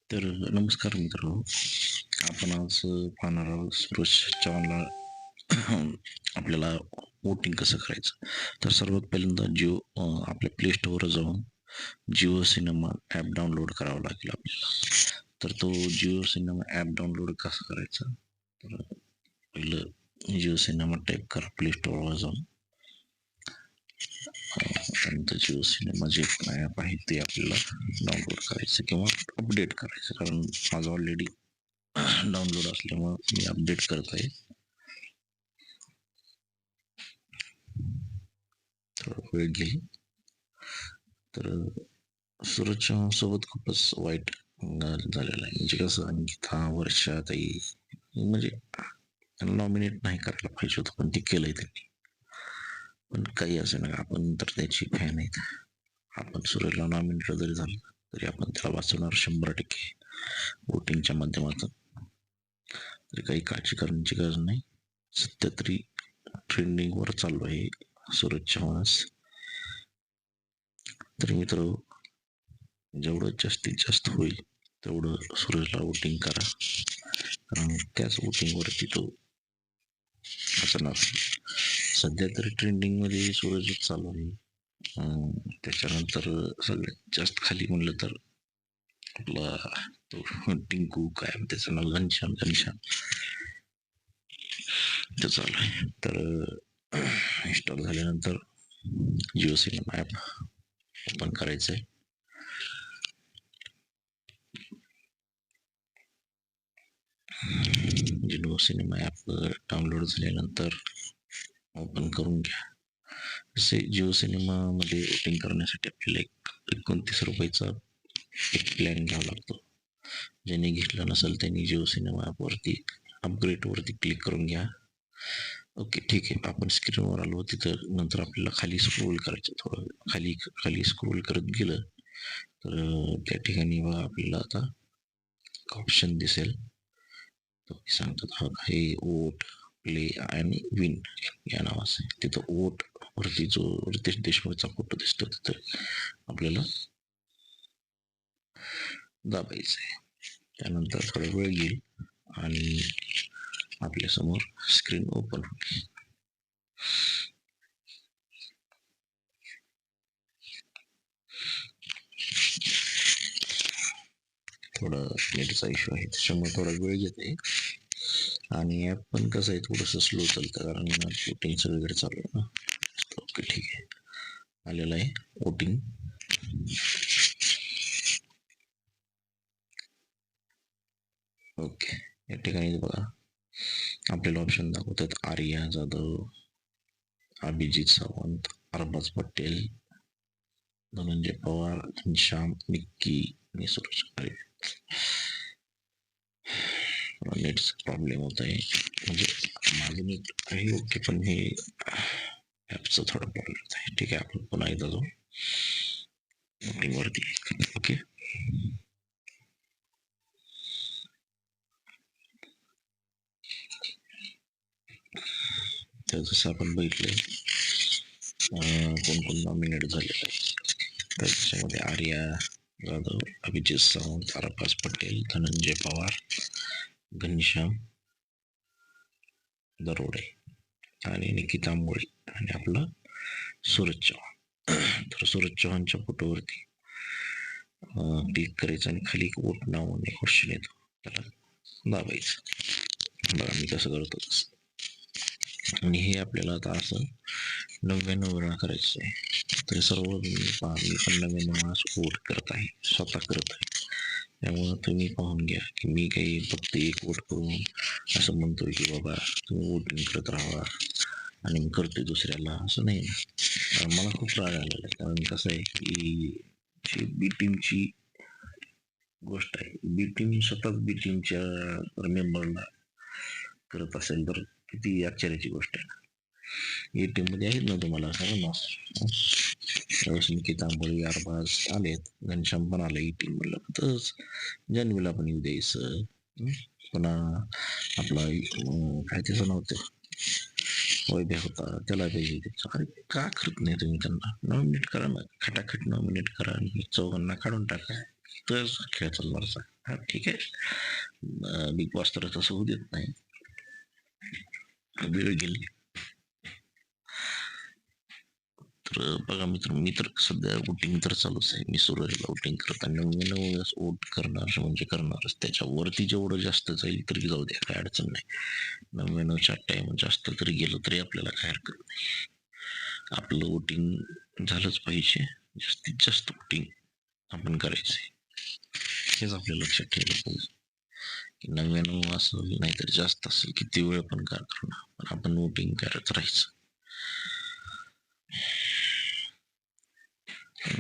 तर नमस्कार मित्र. आपण आज पाहणार आहोत सुरेश चव्हाणला आपल्याला वोटिंग कसं करायचं. तर सर्वात पहिल्यांदा आपल्या प्ले स्टोअरवर जाऊन जिओ सिनेमा ॲप डाउनलोड करावा लागेल आपल्याला. तर तो जिओ सिनेमा ॲप डाउनलोड कसा करायचा, तर पहिलं जिओ सिनेमा टाईप करा प्ले स्टोअरवर जाऊन. त्यानंतर जिओ सिनेमा जे ॲप आहे ते आपल्याला डाउनलोड करायचं किंवा अपडेट करायचं, कारण माझं ऑलरेडी डाउनलोड असल्यामुळं मी अपडेट करत आहे. थोडा वेळ घेईल. तर सूरज चव्हाण सोबत खूपच वाईट झालेलं आहे. म्हणजे कसं, अंकिता वर्षाताई म्हणजे त्यांना नॉमिनेट नाही करायला पाहिजे होतं, पण ते केलंय त्यांनी. पण काही असे ना, आपण तर त्याची फॅन आहेत. आपण सूरजला नॉमिनेट जरी झालं तरी आपण त्याला वाचवणार 100% वोटिंगच्या माध्यमातून. तरी काही काळजी करण्याची गरज नाही. सध्या तरी ट्रेंडिंगवर चालू आहे सूरज चव्हाणच. तर मित्र, जेवढं जास्तीत जास्त होईल तेवढं सूरजला वोटिंग करा, कारण त्याच वोटिंगवरती तो वाचणार. सध्या तरी ट्रेंडिंग मध्ये सूरजच चालू आहे. त्याच्यानंतर सगळ्यात जास्त खाली म्हणलं तर आपला तो टिंकू, काय त्याचं नाव, घनश्याम ते चालू आहे. तर इन्स्टॉल झाल्यानंतर जिओ सिनेमा ॲप ओपन करायचं आहे. जिओ सिनेमा ॲप डाउनलोड झाल्यानंतर ओपन करून घ्या. जसे जिओ सिनेमामध्ये वोटिंग करण्यासाठी आपल्याला एक 29 रुपयाचा एक प्लॅन घ्यावा लागतो. ज्यांनी घेतला नसेल त्यांनी जिओ सिनेमा ॲपवरती अपग्रेडवरती क्लिक करून घ्या. ओके, ठीक आहे. आपण स्क्रीनवर आलो. तिथं नंतर आपल्याला खाली स्क्रोल करायचं. थोडं खाली खाली स्क्रोल करत गेलं तर त्या ठिकाणी बघा आपल्याला आता ऑप्शन दिसेल. तो सांगतात हे वोट, प्ले आणि विन या नावाचं. तिथं वोट वरती जो रितेश देशमुखचा फोटो दिसतो तिथं आपल्याला दाबायचं आहे. त्यानंतर थोडा वेळ येईल आणि आपल्या समोर स्क्रीन ओपन होईल. थोडा नेटचा इश्यू आहे, त्याच्यामुळे थोडा वेळ घेते. आणि ॲप पण कसं आहे, थोडंसं स्लो चालतं, कारण वोटिंग सगळीकडे चालू आहे ना. ओके, ठीक आहे. आलेलं आहे वोटिंग. ओके, या ठिकाणी बघा आपल्याला ऑप्शन दाखवतात आर्या जाधव, अभिजित सावंत, अरबाज पटेल, धनंजय पवार, घनश्याम, निक्की आणि सुरेश आरे. नेटचा प्रॉब्लेम होत आहे. म्हणजे माझं नेट आहे ओके, पण हे ॲपचा थोडा प्रॉब्लेम होत आहे. ठीक आहे, आपण पुन्हा एकदा जाऊ वरती. ओके, तर जसं आपण बघितलंय कोण कोण नॉमिनेट झालेलं आहे. तर त्याच्यामध्ये आर्या जाधव, अभिजित सावंत, अरबाज पटेल, धनंजय पवार, घनश्याम दरोडे आणि निकिता मोळे आणि आपला सूरज चव्हाण. तर सूरज चव्हाणच्या फोटोवरती क्लिक करायचं आणि खाली एक वोट नाव आणि क्वेश्चन येतो, त्याला दाबायचं. बघा मी कसं करतो तसं. आणि हे आपल्याला आता असं 99 वेळा करायचं आहे. तर सर्व मी पण 99 वेळा वोट करत आहे, स्वतः करत आहे. त्यामुळं तुम्ही पाहून घ्या की मी काही फक्त एक वोट करून असं म्हणतोय की बाबा तुम्ही वोटिंग करत राहा आणि मी करतोय दुसऱ्याला, असं नाही ना. मला खूप राग आलेला आहे, कारण कसं आहे की बी टीमची गोष्ट आहे. बी टीम स्वतःच बी टीमच्या मेंबरला करत असेल तर किती आश्चर्याची गोष्ट आहे. ए टीम मध्ये आहेत ना, तुम्हाला सांगा ना. निकिता मोळे, अरबाज आलेत, घनश्याम पण आलं ए टीम मधलं, तर जान्हवीला पण येऊ द्यायचं. पुन्हा आपला काय त्याचं नव्हतं, वैभ्या होता, त्याला पाहिजे त्याचं. अरे का करत नाही तुम्ही त्यांना? नॉमिनेट करा ना, खटाखट नॉमिनेट करा आणि चौघांना काढून टाका, तर खेळ चालणार. हा ठीक आहे, बिग बॉस तर तसं होऊ देत नाही, वेळ गेली. तर बघा मित्र, मी तर सध्या वोटिंग तर चालूच आहे. मी सूरजला वोटिंग करताना मी 9 वेळेस वोट करणार म्हणजे करणारच. त्याच्यावरती जेवढं जास्त जाईल तरी जाऊ द्या, काय अडचण नाही. 99च्या टाइम जास्त तरी गेलं तरी आपल्याला काय हरकत नाही. आपलं वोटिंग झालंच पाहिजे, जास्तीत जास्त वोटिंग आपण करायचंय, हेच आपल्या लक्षात ठेवलं पाहिजे. की 99 असेल नाहीतर जास्त असेल, किती वेळ पण काय करू, पण आपण वोटिंग करत राहायचं.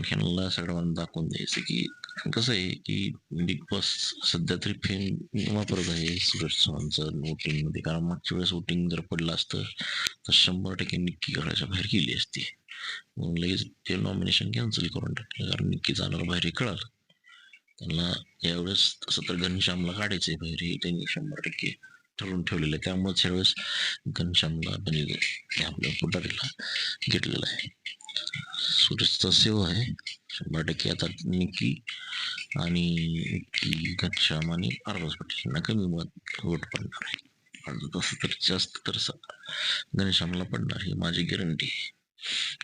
ह्यांना सगळ्यांना दाखवून द्यायचं की कसं आहे की बिग बॉस सध्या तरी फेम वापरत आहे सूरज चव्हाणचं वोटिंग मध्ये. कारण मागच्या वेळेस वोटिंग जर पडलं असतं तर 100% निक्की घराच्या बाहेर गेली असती. मग लगेच ते नॉमिनेशन कॅन्सल करून टाकलं, कारण निक्की जाणार बाहेर हे कळालं त्यांना. यावेळेस तसं तर घनश्यामला काढायचंय बाहेर हे त्यांनी 100% ठरवून ठेवलेलं आहे. त्यामुळेच ह्यावेळेस घनश्यामला आपल्या पुढारीला घेतलेलं आहे. सुरेशचा सेव आहे 100%. आता निकी आणि घनश्याम आणि पार्वस पाटील यांना कमी मत वोट पडणार आहे. तसं तर जास्त तर घनश्यामला पडणार ही माझी गॅरंटी.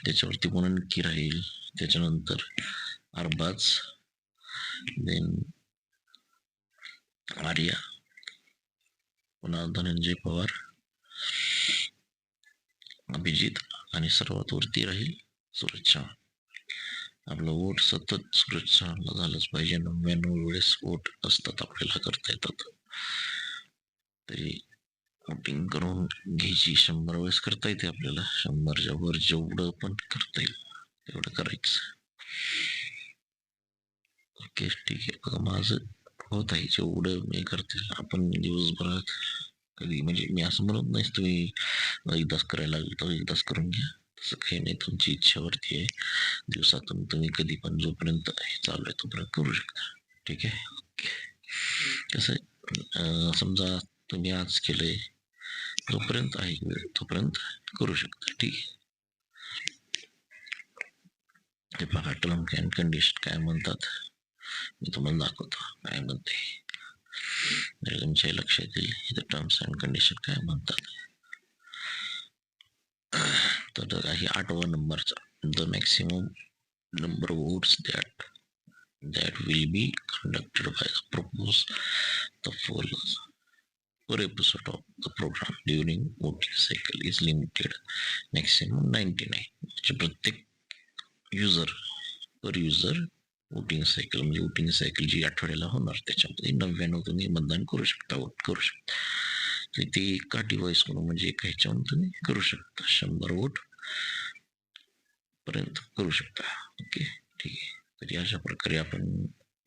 त्याच्यावरती पुन्हा नक्की राहील, त्याच्यानंतर अरबाज, देन आर्या, पुन्हा धनंजय पवार, अभिजित आणि सर्वात वरती राहील सूरज चव्हाण. आपलं वोट सतत सूरज चव्हाणला झालंच पाहिजे. 99 वेळेस वोट असतात आपल्याला करता येतात, तरी वोटिंग करून घ्यायची. 100 वेळेस करता येते आपल्याला, 100च्या वर जेवढं पण करता येईल तेवढं करायचं. ओके ठीक आहे. बघा माझं होत आहे जेवढं मी करते. आपण दिवसभरात कधी म्हणजे मी असं म्हणत नाही तुम्ही एकदाच करायला लागलं तर एकदाच करून घ्या, तसं काही नाही. तुमची इच्छावरती आहे. दिवसातून तुम्ही कधी पण जोपर्यंत चालू आहे तोपर्यंत करू शकता. ठीक आहे. ओके. कसं आहे, समजा तुम्ही आज केलंय, जोपर्यंत आहे वेळ तोपर्यंत करू शकता. ठीक आहे. ते बघा टर्म अँड कंडिशन काय म्हणतात, मी तुम्हाला दाखवतो काय म्हणते, तुमच्या लक्षात येईल इथं टर्म्स अँड कंडिशन काय म्हणतात. तर आहे 8वा नंबरचा, the maximum number of votes that will be conducted by the propose the followers per episode of the program during voting cycle is limited maximum 99. म्हणजे प्रत्येक युजर वोटिंग सायकल म्हणजे voting cycle जी आठवड्याला होणार त्याच्यामध्ये 99 तुम्ही मतदान करू शकता, वोट करू शकता. ते एका डिव्हाइस म्हणून म्हणजे एका ह्याच्यावरून तुम्ही करू शकता, 100 वोट पर्यंत करू शकता. ओके ठीक आहे. तरी अशा प्रकारे आपण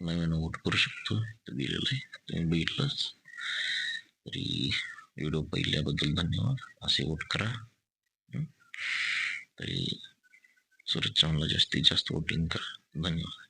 99 वोट करू शकतो, दिलेलं आहे तुम्ही बघितलंच. तरी व्हिडिओ पाहिल्याबद्दल धन्यवाद. असे वोट करा. तरी सूरज चव्हाणला जास्तीत जास्त वोटिंग करा. धन्यवाद.